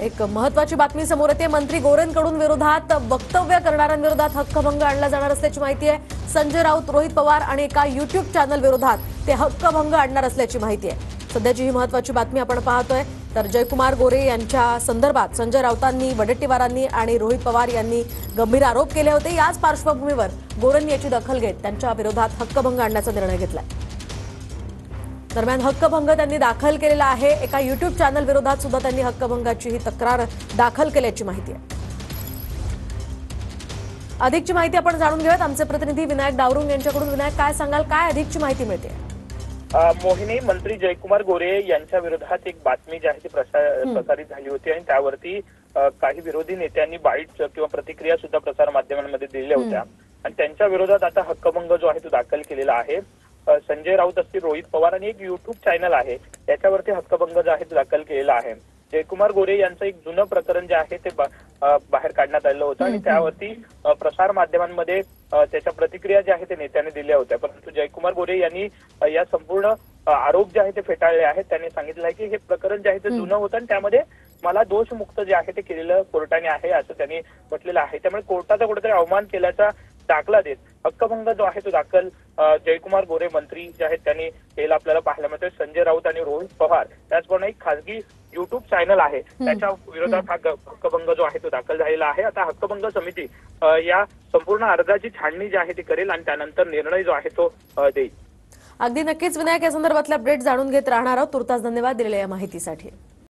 एक महत्त्वाची बातमी समोर येते। मंत्री गोरेंकडून विरोधात वक्तव्य करणाऱ्यांविरोधात हक्कभंग आणला जाणार असल्याची माहिती आहे। संजय राऊत, रोहित पवार आणि एका युट्यूब चॅनल विरोधात ते हक्कभंग आणणार असल्याची माहिती आहे। सध्याची ही महत्त्वाची बातमी आपण पाहतोय। तर जयकुमार गोरे यांच्या संदर्भात संजय राऊतांनी, वडेट्टीवारांनी आणि रोहित पवार यांनी गंभीर आरोप केले होते। याच पार्श्वभूमीवर गोरेंनी याची दखल घेत त्यांच्या विरोधात हक्कभंग आणण्याचा निर्णय घेतलाय। दरम्यान हक्कभंग त्यांनी दाखल केलेला आहे। एका युट्यूब चॅनल विरोधात सुद्धा त्यांनी हक्कभंगाची ही तक्रार दाखल केल्याची माहिती आहे। अधिकची माहिती आपण जाणून घेऊयात आमचे प्रतिनिधी विनायक डावरुंग यांच्याकडून। विनायक, काय सांगाल, काय अधिकची माहिती मिळते? मोहिनी, मंत्री जयकुमार गोरे यांच्या विरोधात एक बातमी जी आहे ती प्रसारित झाली होती आणि त्यावरती काही विरोधी नेत्यांनी बाईट किंवा प्रतिक्रिया सुद्धा प्रसार माध्यमांमध्ये दिल्या होत्या आणि त्यांच्या विरोधात आता हक्कभंग जो आहे तो दाखल केलेला आहे। संजय राऊत असतील, रोहित पवार आणि एक युट्यूब चॅनल आहे त्याच्यावरती हक्कभंग जो आहे तो दाखल केलेला आहे। जयकुमार गोरे यांचं एक जुनं प्रकरण जे आहे ते बाहेर काढण्यात आलं होतं आणि त्यावरती प्रसार माध्यमांमध्ये त्याच्या प्रतिक्रिया ज्या आहेत ते नेत्याने दिल्या होत्या। परंतु जयकुमार गोरे यांनी या संपूर्ण आरोप जे आहे ते फेटाळले आहेत। त्यांनी सांगितलं आहे की हे प्रकरण जे आहे ते जुनं होतं आणि त्यामध्ये मला दोषमुक्त जे आहे ते केलेलं कोर्टाने आहे असं त्यांनी म्हटलेलं आहे। त्यामुळे कोर्टाचा कुठेतरी अवमान केल्याचा दाखला देत हक्कभंग जो आहे तो दाखल जयकुमार गोरे मंत्री जे आहेत त्यांनी केला आपल्याला पाहायला मिळतोय। संजय राऊत आणि रोहित पवार त्याचप्रमाणे एक खासगी युट्यूब चॅनल आहे त्याच्या विरोधात हा हक्कभंग जो आहे तो दाखल झालेला आहे। आता हक्कभंग समिती या संपूर्ण अर्जाची छाननी जी आहे ती करेल आणि त्यानंतर निर्णय जो आहे तो देईल। अगदी नक्कीच विनायक, या संदर्भातले अपडेट जाणून घेत राहणार आहोत। तुर्तास धन्यवाद दिलेल्या या माहितीसाठी।